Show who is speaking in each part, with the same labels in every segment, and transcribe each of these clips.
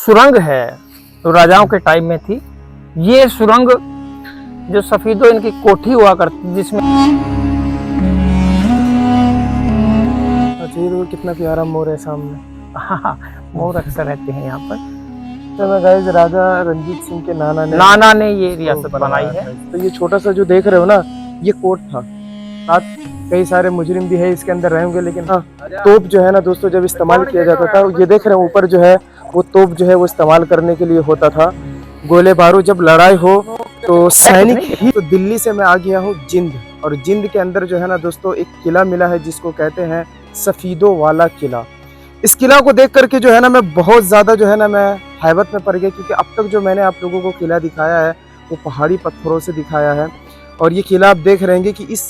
Speaker 1: सुरंग है तो राजाओं के टाइम में थी। ये सुरंग जो सफीदो इनकी कोठी हुआ करती जिसमें
Speaker 2: कितना प्यारा मोर है सामने।
Speaker 1: हाँ, मोर अक्सर रहते हैं यहाँ पर।
Speaker 2: तो गाइस राजा रंजीत सिंह के नाना
Speaker 1: ने ये रियासत बनाई है।
Speaker 2: तो ये छोटा सा जो देख रहे हो ना, ये कोर्ट था। साथ कई सारे मुजरिम भी है इसके अंदर रहेंगे, लेकिन हाँ, तोप जो है ना दोस्तों जब इस्तेमाल किया जाता था, ये देख रहे हैं ऊपर जो है वो तोप जो है वो इस्तेमाल करने के लिए होता था। गोले बारूद जब लड़ाई हो तो सैनिक ही। तो दिल्ली से मैं आ गया हूँ जिंद, और जिंद के अंदर जो है ना दोस्तों एक किला मिला है जिसको कहते हैं सफीदो वाला किला। इस किला को देख करके जो है ना मैं बहुत ज़्यादा जो है ना मैं हैबत में पड़ गया, क्योंकि अब तक जो मैंने आप लोगों को किला दिखाया है वो पहाड़ी पत्थरों से दिखाया है। और ये किला आप देख रहे हैं कि इस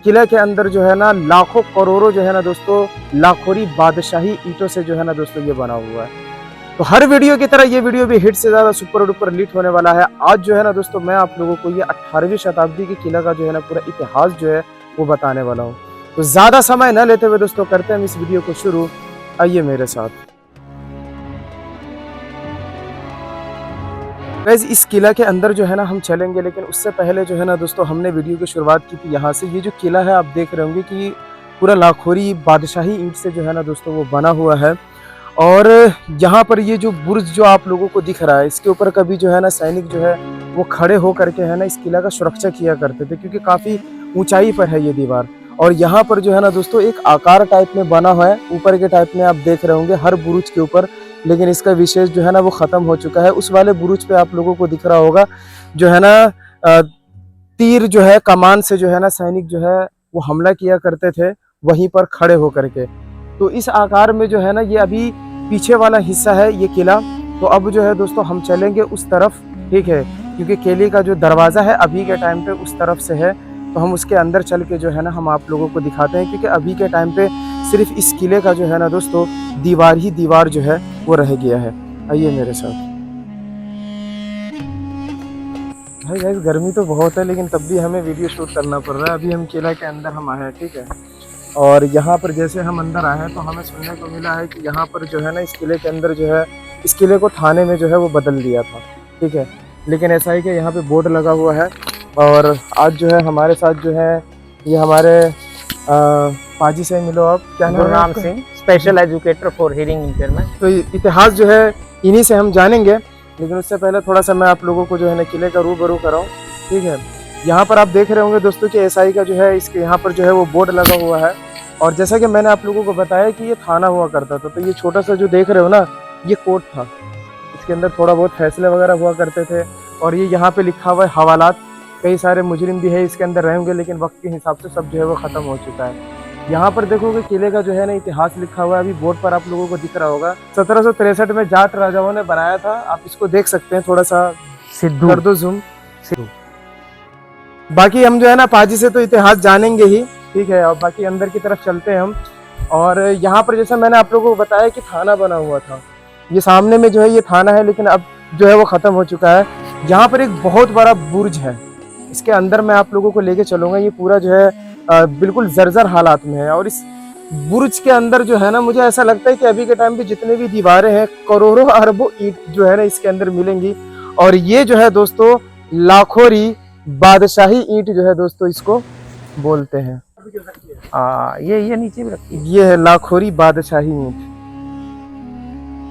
Speaker 2: किला के अंदर जो है ना लाखों करोड़ों जो है ना दोस्तों लाखोरी बादशाही ईंटों से जो है ना दोस्तों ये बना हुआ है। तो हर वीडियो की तरह ये वीडियो भी हिट से ज़्यादा सुपर डुपर हिट होने वाला है। आज जो है ना दोस्तों मैं आप लोगों को ये 18वीं शताब्दी के किला का जो है ना पूरा इतिहास जो है वो बताने वाला हूँ। तो ज़्यादा समय न लेते हुए दोस्तों करते हैं इस वीडियो को शुरू। आइए मेरे साथ। गाइस इस किला के अंदर जो है ना हम चलेंगे, लेकिन उससे पहले जो है ना दोस्तों हमने वीडियो की शुरुआत की थी यहाँ से। ये जो किला है आप देख रहे होंगे कि पूरा लाखोरी बादशाही ईंट से जो है ना दोस्तों वो बना हुआ है। और यहाँ पर ये जो बुर्ज जो आप लोगों को दिख रहा है, इसके ऊपर कभी जो है ना सैनिक जो है वो खड़े हो करके है ना इस किला का सुरक्षा किया करते थे, क्योंकि काफ़ी ऊंचाई पर है ये दीवार। और यहाँ पर जो है ना दोस्तों एक आकार टाइप में बना हुआ है, ऊपर के टाइप में आप देख रहे होंगे हर बुरुज के ऊपर, लेकिन इसका विशेष जो है ना वो ख़त्म हो चुका है। उस वाले बुरुज पे आप लोगों को दिख रहा होगा जो है ना तीर जो है कमान से जो है ना सैनिक जो है वो हमला किया करते थे वहीं पर खड़े होकर के। तो इस आकार में जो है ना ये अभी पीछे वाला हिस्सा है ये किला। तो अब जो है दोस्तों हम चलेंगे उस तरफ, ठीक है, क्योंकि किले का जो दरवाज़ा है अभी के टाइम पे उस तरफ से है। तो हम उसके अंदर चल के जो है ना हम आप लोगों को दिखाते हैं, क्योंकि अभी के टाइम पे सिर्फ इस किले का जो है ना दोस्तों दीवार ही दीवार जो है वो रह गया है। आइए मेरे साथ। भाई गाइस गर्मी तो बहुत है, लेकिन तब भी हमें वीडियो शूट करना पड़ रहा है। अभी हम किला के अंदर हम आए हैं, ठीक है। और यहाँ पर जैसे हम अंदर आए हैं तो हमें सुनने को मिला है कि यहाँ पर जो है ना इस किले के अंदर जो है इस किले को थाने में जो है वो बदल दिया था, ठीक है। लेकिन ऐसा ही कि यहाँ पे बोर्ड लगा हुआ है। और आज जो है हमारे साथ जो है ये हमारे पाजी से मिलो आप। क्या नाम है?
Speaker 1: Gurnam Singh, special educator for hearing impairment.
Speaker 2: तो इतिहास जो है इन्हीं से हम जानेंगे, लेकिन उससे पहले थोड़ा सा मैं आप लोगों को जो है ना किले का रूबरू कराऊँ, ठीक है। यहाँ पर आप देख रहे होंगे दोस्तों कि एसआई का जो है इसके यहाँ पर जो है वो बोर्ड लगा हुआ है। और जैसा कि मैंने आप लोगों को बताया कि ये थाना हुआ करता था, तो ये छोटा सा जो देख रहे हो ना ये कोर्ट था। इसके अंदर थोड़ा बहुत फैसले वगैरह हुआ करते थे। और ये यहाँ पे लिखा हुआ है हवालात। कई सारे मुजरिम भी है इसके अंदर रहेंगे, लेकिन वक्त के हिसाब से सब जो है वो ख़त्म हो चुका है। यहाँ पर देखोगे किले का जो है ना इतिहास लिखा हुआ है, अभी बोर्ड पर आप लोगों को दिख रहा होगा। 1763 में जाट राजाओं ने बनाया था। आप इसको देख सकते हैं, थोड़ा सा
Speaker 1: सिद्धू
Speaker 2: कर दो जूम। बाकी हम जो है ना पाजी से तो इतिहास जानेंगे ही, ठीक है। और बाकी अंदर की तरफ चलते हैं हम। और यहाँ पर जैसा मैंने आप लोगों को बताया कि थाना बना हुआ था, ये सामने में जो है ये थाना है, लेकिन अब जो है वो ख़त्म हो चुका है। यहाँ पर एक बहुत बड़ा बुर्ज है, इसके अंदर मैं आप लोगों को लेके चलूँगा। ये पूरा जो है बिल्कुल जर्जर हालात में है। और इस बुर्ज के अंदर जो है ना मुझे ऐसा लगता है कि अभी के टाइम पे जितने भी दीवारें हैं करोड़ों अरबों ईंट जो है ना इसके अंदर मिलेंगी। और ये जो है दोस्तों लाखोरी बादशाही ईंट जो है दोस्तों इसको बोलते हैं।
Speaker 1: ये नीचे भी रखी है।
Speaker 2: ये है लाखोरी बादशाही ईंट,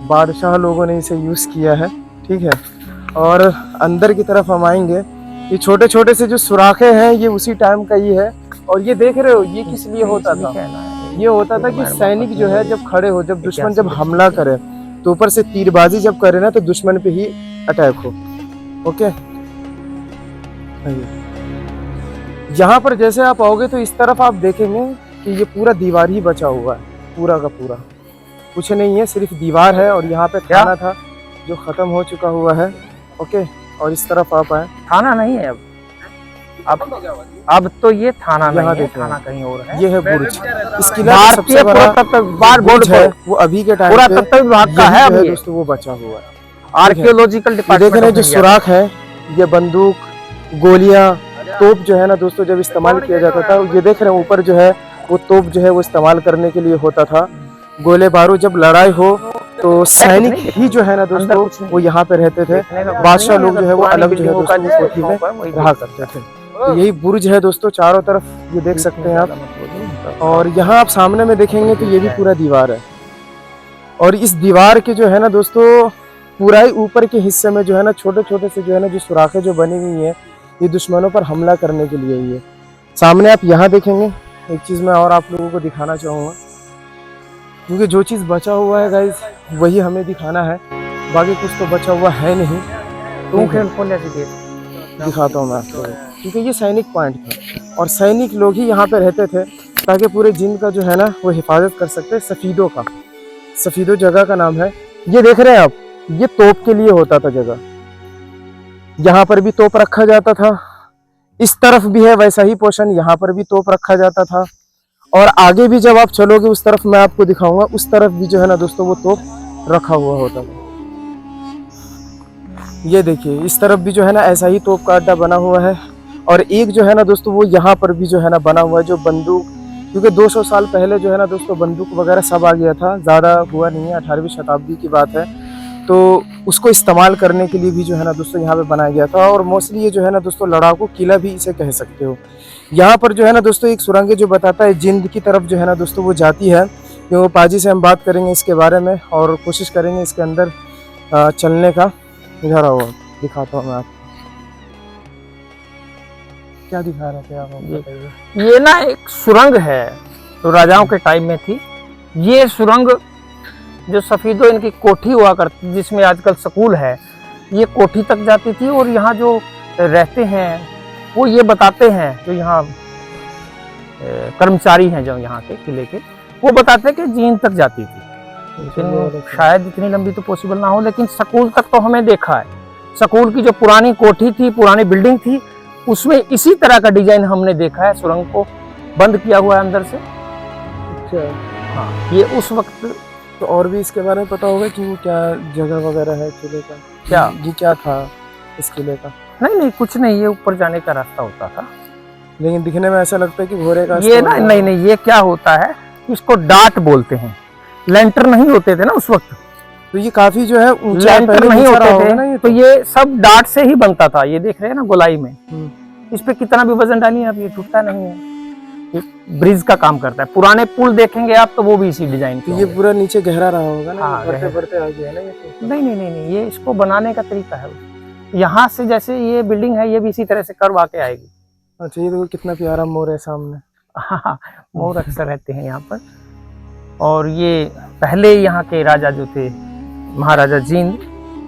Speaker 2: बादशाह लोगों ने इसे यूज किया है, ठीक है। और अंदर की तरफ हम आएंगे। ये छोटे छोटे से जो सुराखे हैं ये उसी टाइम का ही है। और ये देख रहे हो ये किस लिए होता था? ये होता था कि सैनिक जो है जब खड़े हो, जब दुश्मन जब हमला करे तो ऊपर से तीरबाजी जब करे ना तो दुश्मन पे ही अटैक हो। ओके, यहाँ पर जैसे आप आओगे तो इस तरफ आप देखेंगे कि ये पूरा दीवार ही बचा हुआ है, पूरा का पूरा कुछ नहीं है, सिर्फ दीवार है। और यहाँ पे थाना था जो खत्म हो चुका हुआ है। ओके, और इस तरफ आप आए,
Speaker 1: थाना नहीं है अब तो ये थाना नहीं है, थाना कहीं और है।
Speaker 2: ये है बुर्ज। इस किला का सबसे बड़ा बुर्ज है वो अभी के टाइम
Speaker 1: पुरातत्व विभाग का है अभी
Speaker 2: दोस्तों, वो बचा हुआ है।
Speaker 1: Archaeological department.
Speaker 2: देख रहे हैं जो सुराख है, ये बंदूक, गोलियां, तोप जो है ना दोस्तों जब इस्तेमाल किया जाता था, ये देख रहे हैं ऊपर जो है वो तोप जो है वो इस्तेमाल करने के लिए होता था। गोले बारूद जब लड़ाई हो तो सैनिक ही जो है ना दोस्तों वो यहाँ पे रहते थे। बादशाह लोग जो है वो अलग जो है दोस्तों वो कोठी में रहा करते थे। तो यही बुर्ज है दोस्तों, चारों तरफ ये देख सकते हैं आप। और यहाँ आप सामने में देखेंगे तो ये भी पूरा दीवार है। और इस दीवार के जो है ना दोस्तों पूरा ही ऊपर के हिस्से में जो है ना छोटे छोटे से जो है ना जो सुराखें जो बनी हुई है, ये दुश्मनों पर हमला करने के लिए ही है। सामने आप यहाँ देखेंगे, एक चीज़ मैं और आप लोगों को दिखाना चाहूँगा, क्योंकि जो चीज़ बचा हुआ है गाइस वही हमें दिखाना है, बाकी कुछ तो बचा हुआ है नहीं। दिखाता हूँ मैं आपको, क्योंकि ये सैनिक पॉइंट था और सैनिक लोग ही यहाँ पे रहते थे ताकि पूरे जिंद का जो है ना वो हिफाजत कर सकते हैं। सफीदों का, सफीदो जगह का नाम है। ये देख रहे हैं आप, ये तोप के लिए होता था जगह, यहाँ पर भी तोप रखा जाता था। इस तरफ भी है वैसा ही पोर्शन, यहाँ पर भी तोप रखा जाता था। और आगे भी जब आप चलोगे उस तरफ मैं आपको दिखाऊंगा, उस तरफ भी जो है ना दोस्तों वो तोप रखा हुआ होता था। ये देखिए इस तरफ भी जो है ना ऐसा ही तोप का अड्डा बना हुआ है। और एक जो है ना दोस्तों वो यहाँ पर भी जो है ना बना हुआ है, जो बंदूक, क्योंकि 200 साल पहले जो है ना दोस्तों बंदूक वगैरह सब आ गया था, ज़्यादा हुआ नहीं है, 18वीं शताब्दी की बात है। तो उसको इस्तेमाल करने के लिए भी जो है ना दोस्तों यहाँ पे बनाया गया था। और मोस्टली ये जो है ना दोस्तों लड़ाकू किला भी इसे कह सकते हो। यहाँ पर जो है ना दोस्तों एक सुरंग जो बताता है जिंद की तरफ जो है ना दोस्तों वो जाती है। क्यों पाजी से हम बात करेंगे इसके बारे में और कोशिश करेंगे इसके अंदर चलने का। इधर आओ, दिखाता हूँ मैं आपको। क्या दिखा रहे थे आप?
Speaker 1: ये ना एक सुरंग है तो राजाओं के टाइम में थी। ये सुरंग जो सफीदो इनकी कोठी हुआ करती, जिसमें आजकल स्कूल है, ये कोठी तक जाती थी। और यहाँ जो रहते हैं वो ये बताते हैं, जो यहाँ कर्मचारी हैं जो यहाँ के किले के, वो बताते हैं कि जींद तक जाती थी। लेकिन शायद इतनी लंबी तो पॉसिबल ना हो, लेकिन स्कूल तक तो हमें देखा है। स्कूल की जो पुरानी कोठी थी, पुरानी बिल्डिंग थी, उसमें इसी तरह का डिजाइन हमने देखा है। सुरंग को बंद किया हुआ है अंदर से।
Speaker 2: अच्छा,
Speaker 1: हाँ, ये उस वक्त।
Speaker 2: तो और भी इसके बारे में पता होगा कि वो क्या जगह वगैरह है किले का?
Speaker 1: क्या
Speaker 2: ये क्या था इस किले का?
Speaker 1: नहीं, कुछ नहीं, ये ऊपर जाने का रास्ता होता था।
Speaker 2: लेकिन दिखने में ऐसा लगता है कि घोड़े का
Speaker 1: ये ना, नहीं, ये क्या होता है, इसको डाट बोलते हैं। लेंटर नहीं होते थे ना उस वक्त,
Speaker 2: तो ये काफी जो है
Speaker 1: लेंटर नहीं होते थे, तो ये सब डाट से ही बनता था। ये देख रहे हैं ना गोलाई में, इस पे कितना भी वजन डालिए आप, ये टूटता नहीं है। ये ब्रिज का काम करता है। पुराने पुल देखेंगे आप तो वो भी इसी डिजाइन के।
Speaker 2: ये पूरा नीचे गहरा रहा होगा ना?
Speaker 1: हाँ,
Speaker 2: बढ़ते आ गया ना ये तो।
Speaker 1: नहीं, ये इसको बनाने का तरीका है। यहाँ से जैसे ये बिल्डिंग है, ये भी इसी तरह से कर्व आके आएगी।
Speaker 2: अच्छा, ये देखो कितना प्यारा मोर है सामने।
Speaker 1: हाँ, मोर अक्सर रहते हैं यहाँ पर। और ये पहले यहाँ के राजा जो थे, महाराजा जींद,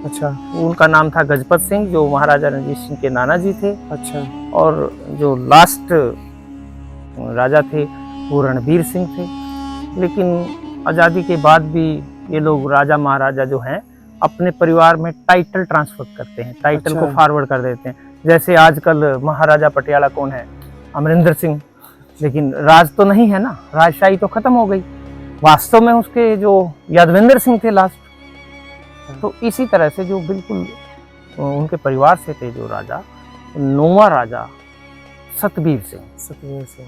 Speaker 2: अच्छा,
Speaker 1: उनका नाम था गजपत सिंह, जो महाराजा रणजीत सिंह के नाना जी थे।
Speaker 2: अच्छा,
Speaker 1: और जो लास्ट राजा थे वो रणबीर सिंह थे। लेकिन आज़ादी के बाद भी ये लोग राजा महाराजा जो हैं अपने परिवार में टाइटल ट्रांसफर करते हैं, टाइटल को फॉरवर्ड कर देते हैं। जैसे आजकल महाराजा पटियाला कौन है? अमरिंदर सिंह। लेकिन राज तो नहीं है ना, राजशाही तो खत्म हो गई। वास्तव में उसके जो यादवेंद्र सिंह थे लास्ट। तो इसी तरह से जो बिल्कुल उनके परिवार से थे जो राजा, 9वां राजा सतबीर सिंह,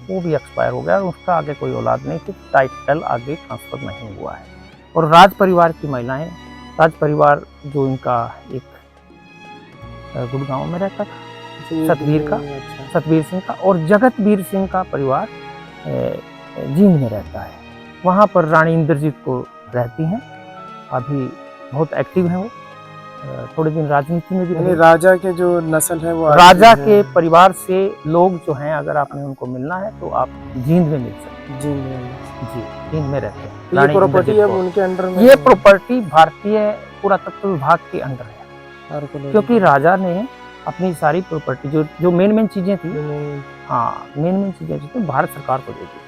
Speaker 1: वो भी एक्सपायर हो गया और उसका आगे कोई औलाद नहीं थी, टाइटल आगे ट्रांसफर नहीं हुआ है। और राज परिवार की महिलाएं, राज परिवार जो इनका एक गुड़गांव में रहता था, सतबीर सिंह का, और जगतबीर सिंह का परिवार जींद में रहता है। वहाँ पर रानी इंद्रजीत को रहती हैं, अभी बहुत एक्टिव हैं वो। थोड़े दिन राजनीति में भी रहे।
Speaker 2: राजा के जो नस्ल है वो
Speaker 1: राजा के परिवार से लोग जो हैं, अगर आपने उनको मिलना है तो आप जींद में मिल सकते हैं। जींद में रहते हैं।
Speaker 2: तो ये प्रॉपर्टी अब उनके अंडर में?
Speaker 1: ये प्रॉपर्टी भारतीय पुरातत्व विभाग के अंडर है, क्योंकि राजा ने अपनी सारी प्रॉपर्टी जो मेन चीजें थी, हाँ मेन चीजें थी, भारत सरकार को दे दी।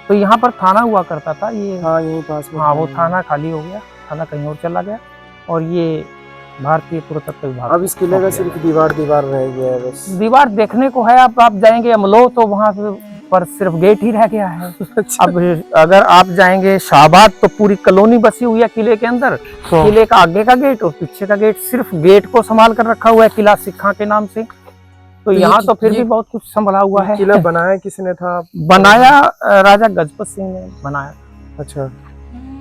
Speaker 1: तो यहाँ पर थाना हुआ करता था ये,
Speaker 2: हाँ यहीं पास में।
Speaker 1: हाँ, वो थाना खाली हो गया, थाना कहीं और चला गया और ये भारतीय पुरातत्व विभाग।
Speaker 2: अब इस किले का सिर्फ दीवार रह गया है बस।
Speaker 1: दीवार देखने को है, आप जाएंगे अमलो तो वहाँ पर सिर्फ गेट ही रह गया है। अब अगर आप जाएंगे शाहबाद तो पूरी कॉलोनी बसी हुई है किले के अंदर। किले का आगे का गेट और पीछे का गेट, सिर्फ गेट को संभाल कर रखा हुआ है किला सिक्खा के नाम से। तो यहाँ तो फिर भी बहुत कुछ संभला हुआ है।
Speaker 2: किला बनाया किसने था?
Speaker 1: बनाया राजा गजपत सिंह ने बनाया।
Speaker 2: अच्छा,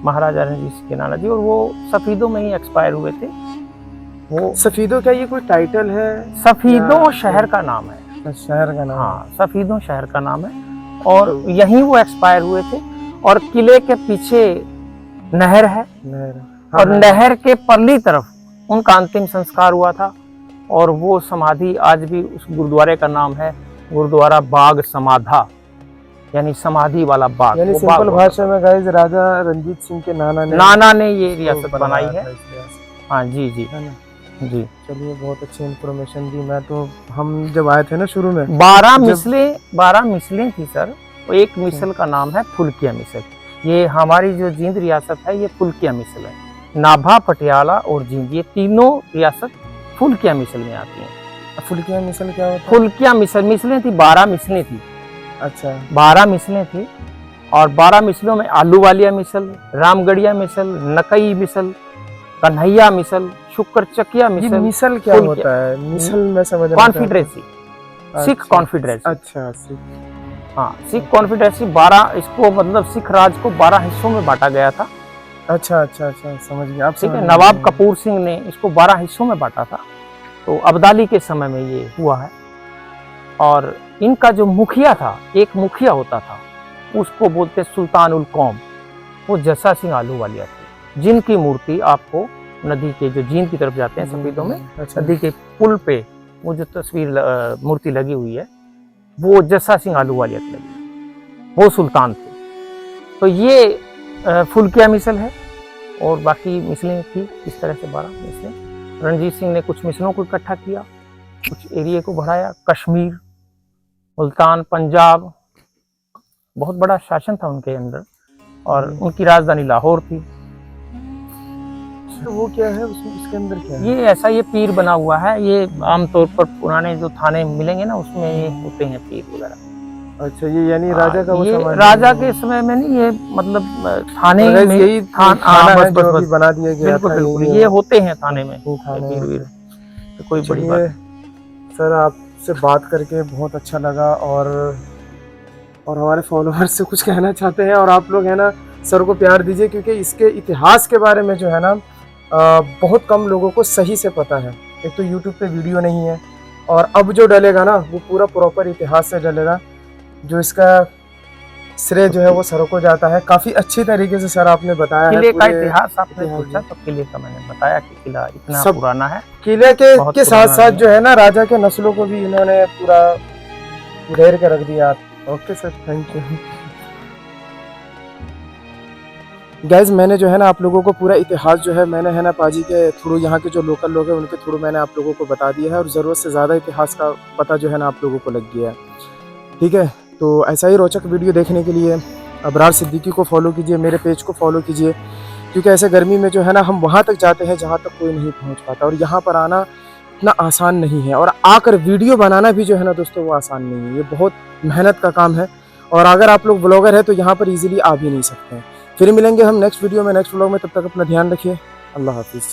Speaker 1: महाराजा रणजीत सिंह के नाना जी, और वो सफीदों में ही एक्सपायर हुए थे। वो
Speaker 2: सफीदों, क्या ये कोई टाइटल है?
Speaker 1: सफीदों शहर का नाम है।
Speaker 2: शहर का नाम?
Speaker 1: हाँ, सफीदों शहर का नाम है, और यहीं वो एक्सपायर हुए थे। और किले के पीछे नहर है,
Speaker 2: नहर।
Speaker 1: और नहर के परली तरफ उनका अंतिम संस्कार हुआ था। और वो समाधि आज भी, उस गुरुद्वारे का नाम है गुरुद्वारा बाग समाधा, यानी समाधि वाला बाग।
Speaker 2: यानी सिंपल भाषा में गाइस, राजा रणजीत सिंह के नाना ने
Speaker 1: ये रियासत बनाई है। हाँ जी जी जी।
Speaker 2: चलिए, बहुत अच्छी इन्फॉर्मेशन दी। मैं तो, हम जब आए थे ना शुरू में,
Speaker 1: 12 मिसलें थी सर। एक मिसल का नाम है फुल्किया मिसल। ये हमारी जो जींद रियासत है, ये फुल्किया मिसल है। नाभा, पटियाला और जींद, ये तीनों रियासत फुल्किया मिसल में आती हैं।
Speaker 2: फुल्किया मिसल क्या होता है?
Speaker 1: फुल्किया मिसलें थी, 12 मिसलें थी।
Speaker 2: अच्छा,
Speaker 1: 12 मिसलें थी, और 12 मिसलों में आलू वालिया मिसल, रामगढ़िया मिसल, नकई मिसल, कन्हैया मिसल, शुक्रचकिया मिसल।
Speaker 2: मिसल क्या होता है? मिसल में समझ
Speaker 1: कॉन्फिडरेसी, सिख कॉन्फिडरेसी।
Speaker 2: अच्छा,
Speaker 1: हाँ, सिख कॉन्फिडरेसी 12, इसको मतलब सिख राज को 12 हिस्सों में बांटा गया था।
Speaker 2: अच्छा, समझ गया।
Speaker 1: ठीक है, नवाब कपूर सिंह ने इसको 12 हिस्सों में बांटा था। तो अब्दाली के समय में ये हुआ है। और इनका जो मुखिया था, एक मुखिया होता था, उसको बोलते सुल्तान उल कौम। वो जस्सा सिंह आलूवालिया थे, जिनकी मूर्ति आपको नदी के, जो जींद की तरफ जाते हैं सफेदों में, नदी के पुल पे वो जो तस्वीर मूर्ति लगी हुई है, वो जस्सा सिंह आलूवालिया की लगी, वो सुल्तान थे। तो ये फुल्किया मिसल है, और बाकी मिसलें थी इस तरह से 12 मिसलें। रणजीत सिंह ने कुछ मिसलों को इकट्ठा किया, कुछ एरिया को बढ़ाया। कश्मीर, मुल्तान, पंजाब, बहुत बड़ा शासन था उनके अंदर, और उनकी राजधानी लाहौर थी।
Speaker 2: तो वो क्या है उसके अंदर क्या है?
Speaker 1: ये ऐसा, ये पीर बना हुआ है। ये आमतौर पर पुराने जो थाने मिलेंगे ना, उसमें ये होते हैं पीर वगैरह।
Speaker 2: अच्छा, ये यानी राजा का वो
Speaker 1: ये
Speaker 2: सामान
Speaker 1: राजा के समय में नहीं, ये मतलब थाने में
Speaker 2: यही थाना है जो अभी बना दिया गया।
Speaker 1: बिल्कुल बिल्कुल, ये होते हैं थाने में पीर वीर। तो कोई बड़ी बात नहीं।
Speaker 2: सर, आपसे बात करके बहुत अच्छा लगा, और हमारे फॉलोअर्स से कुछ कहना चाहते हैं, और आप लोग है ना सर को प्यार दीजिए, क्योंकि इसके इतिहास के बारे में जो है ना बहुत कम लोगों को सही से पता है। एक तो यूट्यूब पे वीडियो नहीं है, और अब जो डलेगा ना वो पूरा प्रॉपर इतिहास से डलेगा। जो इसका श्रेय जो है वो सर को जाता है। काफी अच्छी तरीके से सर आपने बताया है।
Speaker 1: किले का इतिहास आपने पूछा, तो किले का मैंने बताया कि किला इतना पुराना है।
Speaker 2: किले के साथ साथ जो है ना राजा के नस्लों को भी इन्होंने पूरा घेर के रख दिया। Okay sir, thank you. Guys, मैंने जो है ना आप लोगों को पूरा इतिहास जो है मैंने है ना पाजी के थ्रू, यहाँ के जो लोकल लोग हैं उनके थ्रू मैंने आप लोगों को बता दिया है, और ज़रूरत से ज़्यादा इतिहास का पता जो है ना आप लोगों को लग गया है। ठीक है, तो ऐसा ही रोचक वीडियो देखने के लिए अबरार सिद्दीकी को फॉलो कीजिए, मेरे पेज को फॉलो कीजिए, क्योंकि ऐसे गर्मी में जो है ना हम वहाँ तक जाते हैं जहाँ तक कोई नहीं पहुँच पाता, और यहाँ पर आना इतना आसान नहीं है, और आकर वीडियो बनाना भी जो है ना दोस्तों वो आसान नहीं है। ये बहुत मेहनत का काम है, और अगर आप लोग ब्लॉगर हैं तो यहाँ पर ईजिली आ भी नहीं सकते हैं। फिर मिलेंगे हम नेक्स्ट वीडियो में, नेक्स्ट व्लॉग में। तब तक अपना ध्यान रखिए। अल्लाह हाफिज़।